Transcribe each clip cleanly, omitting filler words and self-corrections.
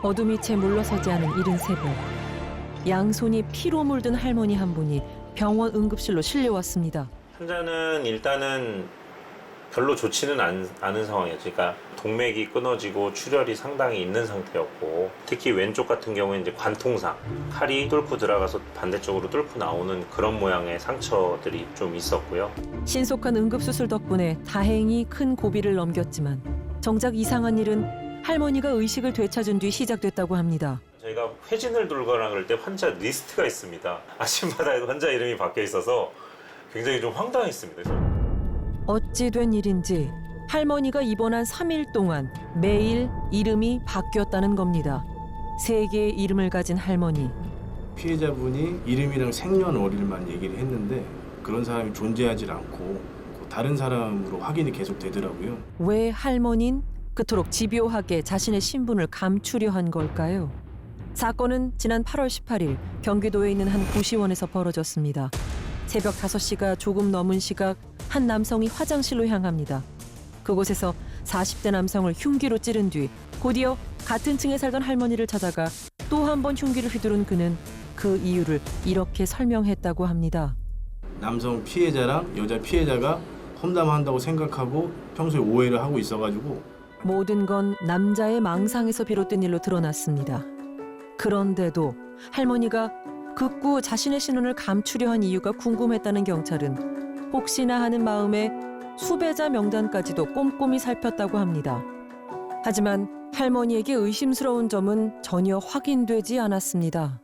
어둠이 채 물러서지 않은 이른 새벽, 양손이 피로 물든 할머니 한 분이 병원 응급실로 실려왔습니다. 환자는 일단은 별로 좋지는 않은 상황이었죠. 그러니까 동맥이 끊어지고 출혈이 상당히 있는 상태였고, 특히 왼쪽 같은 경우에 이제 관통상, 칼이 뚫고 들어가서 반대쪽으로 뚫고 나오는 그런 모양의 상처들이 좀 있었고요. 신속한 응급수술 덕분에 다행히 큰 고비를 넘겼지만 정작 이상한 일은 할머니가 의식을 되찾은 뒤 시작됐다고 합니다. 저희가 회진을 돌거나 그럴 때 환자 리스트가 있습니다. 아침마다 환자 이름이 박혀 있어서 굉장히 좀 황당했습니다. 어찌 된 일인지 할머니가 입원한 3일 동안 매일 이름이 바뀌었다는 겁니다. 3개의 이름을 가진 할머니. 피해자분이 이름이랑 생년월일만 얘기를 했는데 그런 사람이 존재하지 않고 다른 사람으로 확인이 계속 되더라고요. 왜 할머니는 그토록 집요하게 자신의 신분을 감추려 한 걸까요? 사건은 지난 8월 18일 경기도에 있는 한 고시원에서 벌어졌습니다. 새벽 5시가 조금 넘은 시각 한 남성이 화장실로 향합니다. 그곳에서 40대 남성을 흉기로 찌른 뒤 곧이어 같은 층에 살던 할머니를 찾아가 또 한 번 흉기를 휘두른 그는 그 이유를 이렇게 설명했다고 합니다. 남성 피해자랑 여자 피해자가 험담한다고 생각하고 평소에 오해를 하고 있어가지고 모든 건 남자의 망상에서 비롯된 일로 드러났습니다. 그런데도 할머니가 극구 자신의 신원을 감추려 한 이유가 궁금했다는 경찰은 혹시나 하는 마음에 수배자 명단까지도 꼼꼼히 살폈다고 합니다. 하지만 할머니에게 의심스러운 점은 전혀 확인되지 않았습니다.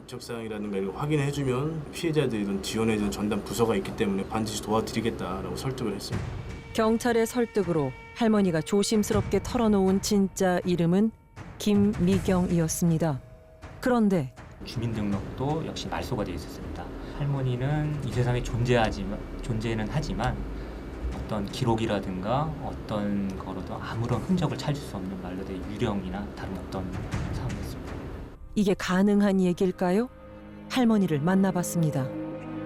인적사항이라든가 이런 거 확인해주면 피해자들이든 지원해주는 전담 부서가 있기 때문에 반드시 도와드리겠다라고 설득을 했습니다. 경찰의 설득으로 할머니가 조심스럽게 털어놓은 진짜 이름은 김미경이었습니다. 그런데 주민등록도 역시 말소가 되어 있었습니다. 할머니는 이 세상에 존재는 하지만 어떤 기록이라든가 어떤 거로도 아무런 흔적을 찾을 수 없는 말 그대로 유령이나 다른 어떤 상황이었습니다. 이게 가능한 얘기일까요? 할머니를 만나봤습니다.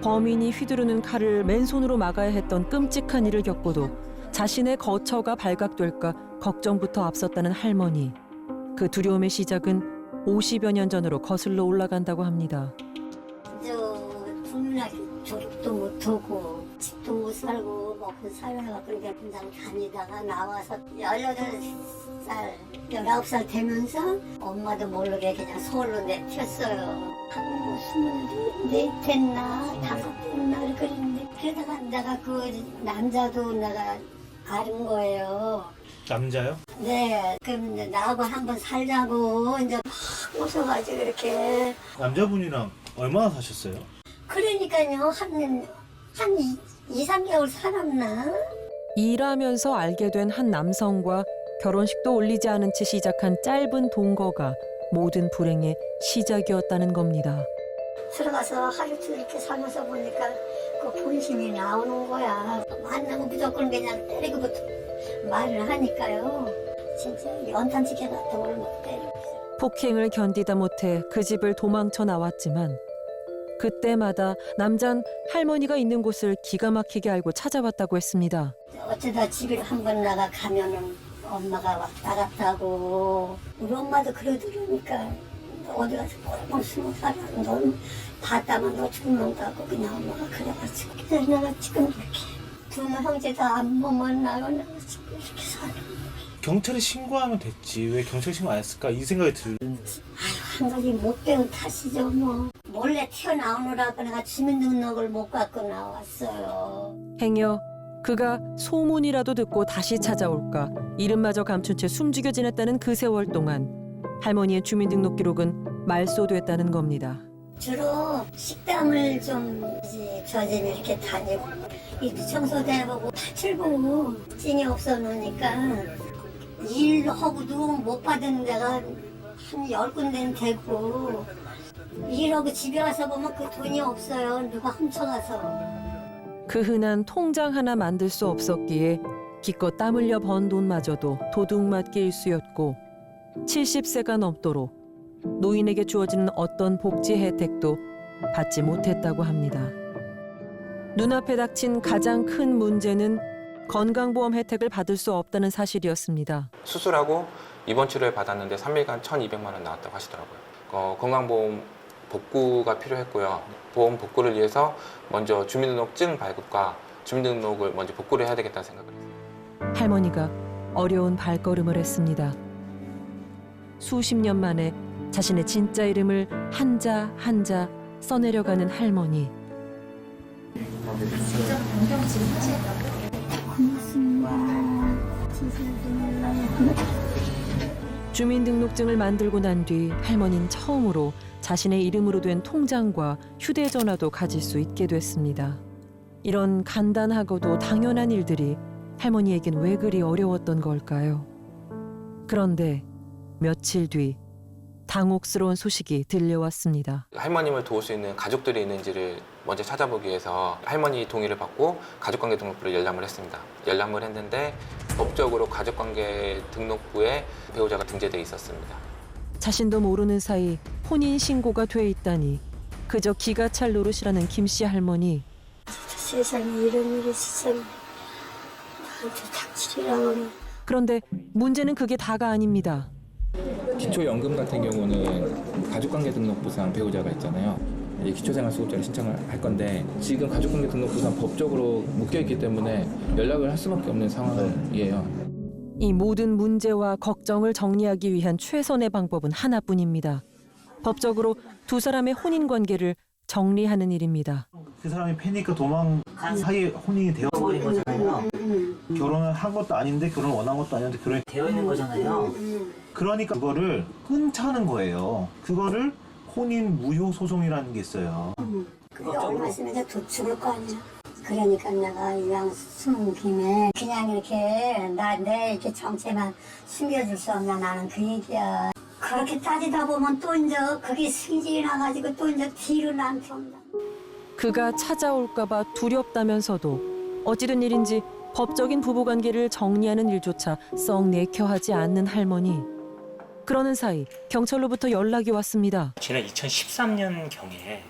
범인이 휘두르는 칼을 맨손으로 막아야 했던 끔찍한 일을 겪고도 자신의 거처가 발각될까 걱정부터 앞섰다는 할머니. 그 두려움의 시작은 50여 년 전으로 거슬러 올라간다고 합니다. 국민학교 졸업도 못하고 집도 못 살고 먹고 살아가 그러니까 그냥 다니다가 나와서 18살, 19살 되면서 엄마도 모르게 그냥 서울로 내튀었어요. 한 24 됐나 5 됐나 그랬는데 그러다가 내가 그 남자도 내가 아는 거예요. 남자요? 네, 그럼 이제 나하고 한번 살자고 이제 막 오셔가지고 이렇게. 남자분이랑 얼마나 사셨어요? 그러니까요, 한 2, 3개월 살았나? 일하면서 알게 된 한 남성과 결혼식도 올리지 않은 채 시작한 짧은 동거가 모든 불행의 시작이었다는 겁니다. 들어가서 하루치 이렇게 살면서 보니까 그 본심이 나오는 거야. 만나면 무조건 그냥 때리고부터 말을 하니까요. 진짜 연탄치게 놨다 오늘 못 때리고 있어요. 폭행을 견디다 못해 그 집을 도망쳐 나왔지만 그때마다 남잔 할머니가 있는 곳을 기가 막히게 알고 찾아왔다고 했습니다. 어쩌다 집에 한번 나가면은 엄마가 왔다 갔다 하고 우리 엄마도 그러더라니까 어디 가서 뭘 숨어 살아. 넌 봤다면 너 죽는다고 그냥 엄마가 그래가지고 그래서 내가 지금 이렇게 두 형제도 안 보면 나고 내가 지금 이렇게 살아. 경찰에 신고하면 됐지 왜 경찰에 신고 안 했을까 이 생각이 한 가지 못 배운 탓이죠 뭐. 몰래 튀어나오느라고 내가 주민등록을 못 갖고 나왔어요. 행여 그가 소문이라도 듣고 다시 찾아올까 이름마저 감춘 채 숨죽여 지냈다는 그 세월 동안 할머니의 주민등록 기록은 말소됐다는 겁니다. 주로 식당을 좀 저 집에 이렇게 다니고 이 청소도 해보고 파출부 찡이 없어 놓으니까 일하고도 못 받은 데가 한 10군데는 되고 일하고 집에 와서 보면 그 돈이 없어요. 누가 훔쳐가서. 그 흔한 통장 하나 만들 수 없었기에 기껏 땀 흘려 번 돈마저도 도둑맞기 일쑤였고 70세가 넘도록 노인에게 주어지는 어떤 복지 혜택도 받지 못했다고 합니다. 눈앞에 닥친 가장 큰 문제는 건강보험 혜택을 받을 수 없다는 사실이었습니다. 수술하고 입원 치료를 받았는데 3일간 1,200만 원 나왔다고 하시더라고요. 건강보험 복구가 필요했고요. 보험 복구를 위해서 먼저 주민등록증 발급과 주민등록을 먼저 복구를 해야 되겠다는 생각을 했어요. 할머니가 어려운 발걸음을 했습니다. 수십 년 만에 자신의 진짜 이름을 한자 한자 써내려가는 할머니. 주민등록증을 만들고 난 뒤 할머니는 처음으로 자신의 이름으로 된 통장과 휴대전화도 가질 수 있게 됐습니다. 이런 간단하고도 당연한 일들이 할머니에겐 왜 그리 어려웠던 걸까요? 그런데 며칠 뒤 당혹스러운 소식이 들려왔습니다. 할머님을 도울 수 있는 가족들이 있는지를 먼저 찾아보기 위해서 할머니 동의를 받고 가족관계 등록부를 열람을 했습니다. 열람을 했는데 법적으로 가족관계 등록부에 배우자가 등재되어 있었습니다. 자신도 모르는 사이 혼인 신고가 돼 있다니 그저 기가 찰 노릇이라는 김 씨 할머니. 세상에 이런 일이 세상에 나한테 닥치리라고. 그런데 문제는 그게 다가 아닙니다. 기초연금 같은 경우는 가족관계 등록부상 배우자가 있잖아요. 이제 기초생활수급자를 신청을 할 건데 지금 가족관계 등록부상 법적으로 묶여있기 때문에 연락을 할 수밖에 없는 상황이에요. 이 모든 문제와 걱정을 정리하기 위한 최선의 방법은 하나뿐입니다. 법적으로 두 사람의 혼인 관계를 정리하는 일입니다. 그 사람이 패니까 도망간 사이에 혼인이 되어 버린 거잖아요. 결혼을 한 것도 아닌데 결혼을 원한 것도 아닌데 결혼이 되어 있는 거잖아요. 그러니까 그거를 끊자는 거예요. 그거를 혼인 무효 소송이라는 게 있어요. 그게 얼마 있으면 이제 도 죽을 거 아니야. 그러니까 내가 이왕 숨은 김에 그냥 이렇게 내 이렇게 정체만 숨겨줄 수 없나 나는 그 얘기야. 그렇게 따지다 보면 또 이제 그게 승질이 나가지고 또 이제 뒤를 나한테 온다. 그가 찾아올까봐 두렵다면서도 어찌된 일인지 법적인 부부관계를 정리하는 일조차 썩 내켜하지 않는 할머니. 그러는 사이 경찰로부터 연락이 왔습니다. 지난 2013년 경에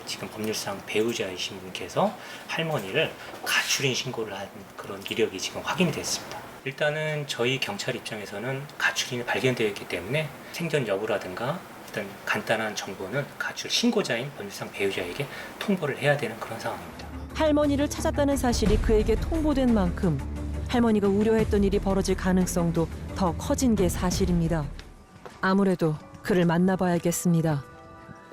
지금 법률상 배우자이신 분께서 할머니를 가출인 신고를 한 그런 이력이 지금 확인이 됐습니다. 일단은 저희 경찰 입장에서는 가출인이 발견되어 있기 때문에 생전 여부라든가 어떤 간단한 정보는 가출 신고자인 법률상 배우자에게 통보를 해야 되는 그런 상황입니다. 할머니를 찾았다는 사실이 그에게 통보된 만큼 할머니가 우려했던 일이 벌어질 가능성도 더 커진 게 사실입니다. 아무래도 그를 만나봐야겠습니다.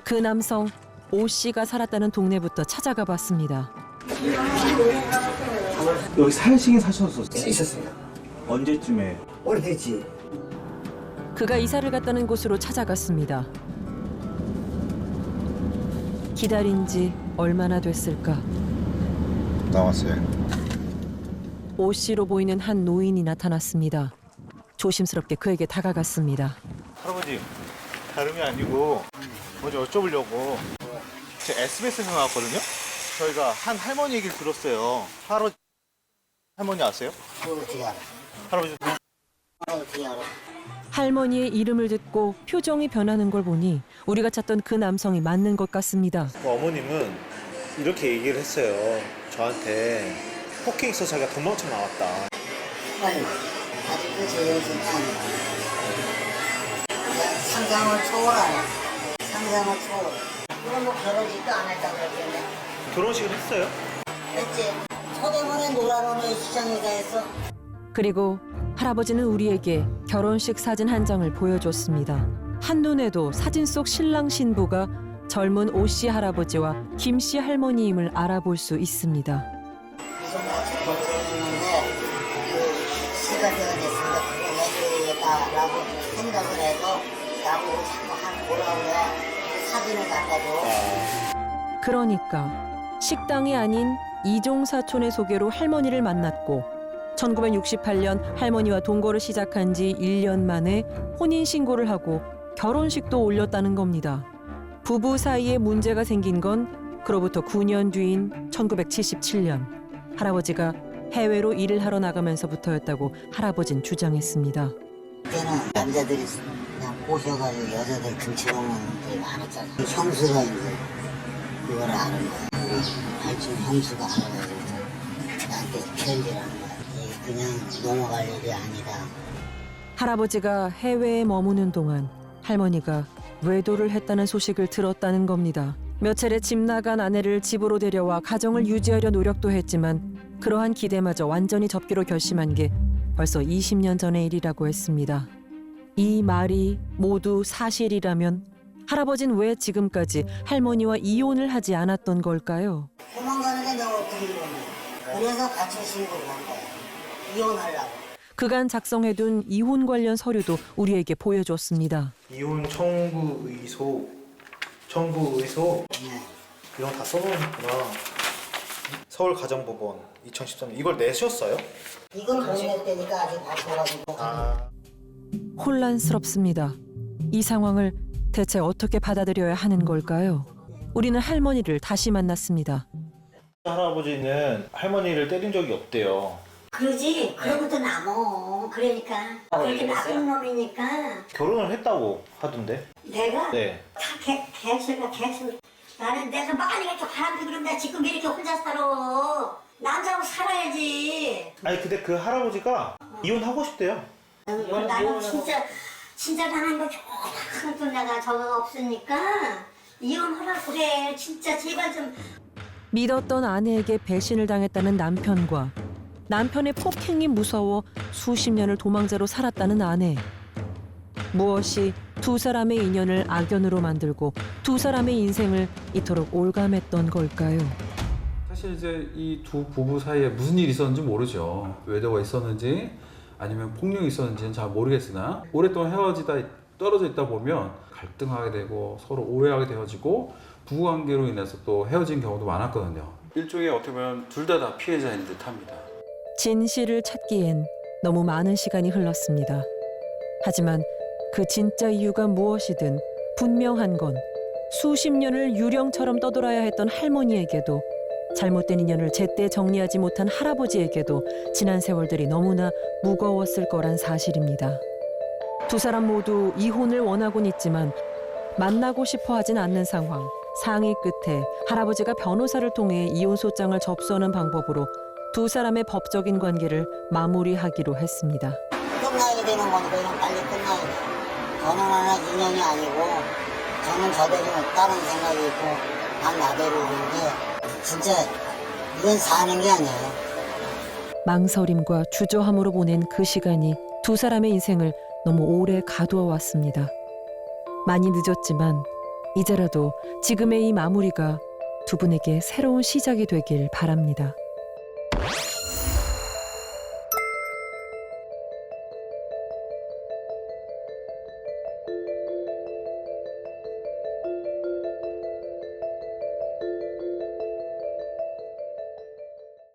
그 남성 오 씨가 살았다는 동네부터 찾아가 봤습니다. 여기 살시긴 사셨었어요? 있었어요. 언제쯤에? 오래됐지. 그가 이사를 갔다는 곳으로 찾아갔습니다. 기다린 지 얼마나 됐을까? 나왔어요. 오 씨로 보이는 한 노인이 나타났습니다. 조심스럽게 그에게 다가갔습니다. 할아버지, 다름이 아니고 먼저 여쭤보려고 제가 SBS에서 나왔거든요? 저희가 한 할머니 얘기를 들었어요. 할머니 아세요? 어떻게 알아? 할아버지 어떻게 알아? 할머니의 이름을 듣고 표정이 변하는 걸 보니 우리가 찾던 그 남성이 맞는 것 같습니다. 어머님은 이렇게 얘기를 했어요. 저한테 폭행 있어서 자기가 도망쳐 나왔다. 빨리 아직도 제 요즘이 아니야. 상상을 초월하네. 상상을 초월. 그럼 뭐 결혼식도 안 했다고 그랬겠네. 결혼식을 했어요? 했지. 초대문에 노란오늘 시장에가 했어. 그리고 할아버지는 우리에게 결혼식 사진 한 장을 보여줬습니다. 한눈에도 사진 속 신랑 신부가 젊은 오 씨 할아버지와 김 씨 할머니임을 알아볼 수 있습니다. 그래서 같이 결혼했는데 그 시가 되어 됐으니까 그거 해줘야겠다라고 생각을 해서 나보고 자꾸 한 뭐라 그래 사진을 갖다 줘. 그러니까 식당이 아닌 이종사촌의 소개로 할머니를 만났고 1968년 할머니와 동거를 시작한 지 1년 만에 혼인신고를 하고 결혼식도 올렸다는 겁니다. 부부 사이에 문제가 생긴 건 그로부터 9년 뒤인 1977년 할아버지가 해외로 일을 하러 나가면서부터였다고 할아버진 주장했습니다. 그때는 남자들이 그냥 꼬셔가지고 여자들 등치 먹는 게 많았잖아. 형수가 이제 그걸 아는 거야. 우리 할중 형수가 알아가지고 나한테 편지를 하는 거야. 이게 그냥 넘어갈 일이 아니다. 할아버지가 해외에 머무는 동안 할머니가 외도를 했다는 소식을 들었다는 겁니다. 몇 차례 집 나간 아내를 집으로 데려와 가정을 유지하려 노력도 했지만 그러한 기대마저 완전히 접기로 결심한 게 벌써 20년 전의 일이라고 했습니다. 이 말이 모두 사실이라면 할아버지는 왜 지금까지 할머니와 이혼을 하지 않았던 걸까요? 도망가는 게 너무 궁금해. 그래서 같이 신고를 한 거야. 이혼하려고. 그간 작성해둔 이혼 관련 서류도 우리에게 보여줬습니다. 이혼 청구 의소 네. 이런 거 다 써놓으셨구나. 서울가정법원 2013년 이걸 내셨어요? 이건 보낼 때니까 아직 바빠가지고. 혼란스럽습니다. 이 상황을 대체 어떻게 받아들여야 하는 걸까요? 우리는 할머니를 다시 만났습니다. 할아버지는 할머니를 때린 적이 없대요. 그러지. 그러고도 남어. 그러니까. 그렇게 나쁜 놈이니까. 결혼을 했다고 하던데. 내가 네. 다 개소리. 나는 내가 많이 이렇게 바람피 그런데 지금 왜 이렇게 혼자 살아. 남자하고 살아야지. 아니 근데 그 할아버지가 이혼하고 싶대요. 나는 진짜 나는 거 좋아하는 내가 저거 없으니까 이혼하라고 그래. 진짜 제발 좀. 믿었던 아내에게 배신을 당했다는 남편과 남편의 폭행이 무서워 수십 년을 도망자로 살았다는 아내. 무엇이 두 사람의 인연을 악연으로 만들고 두 사람의 인생을 이토록 올감했던 걸까요? 사실 이제 이 두 부부 사이에 무슨 일이 있었는지 모르죠. 외도가 있었는지 아니면 폭력이 있었는지는 잘 모르겠으나 오랫동안 떨어져 있다 보면 갈등하게 되고 서로 오해하게 되어지고 부부관계로 인해서 또 헤어진 경우도 많았거든요. 일종의 어떻게 보면 둘 다 피해자인 듯합니다. 진실을 찾기엔 너무 많은 시간이 흘렀습니다. 하지만 그 진짜 이유가 무엇이든 분명한 건 수십 년을 유령처럼 떠돌아야 했던 할머니에게도 잘못된 인연을 제때 정리하지 못한 할아버지에게도 지난 세월들이 너무나 무거웠을 거란 사실입니다. 두 사람 모두 이혼을 원하곤 있지만 만나고 싶어 하진 않는 상황. 상의 끝에 할아버지가 변호사를 통해 이혼소장을 접수하는 방법으로 두 사람의 법적인 관계를 마무리하기로 했습니다. 끝나야 되는 거니까 이건 빨리 끝나야 돼. 저는 하나 인연이 아니고 저는 저대로 다른 생각이 있고 난 나대로 있는데 진짜 이건 사는 게 아니에요. 망설임과 주저함으로 보낸 그 시간이 두 사람의 인생을 너무 오래 가두어 왔습니다. 많이 늦었지만 이제라도 지금의 이 마무리가 두 분에게 새로운 시작이 되길 바랍니다.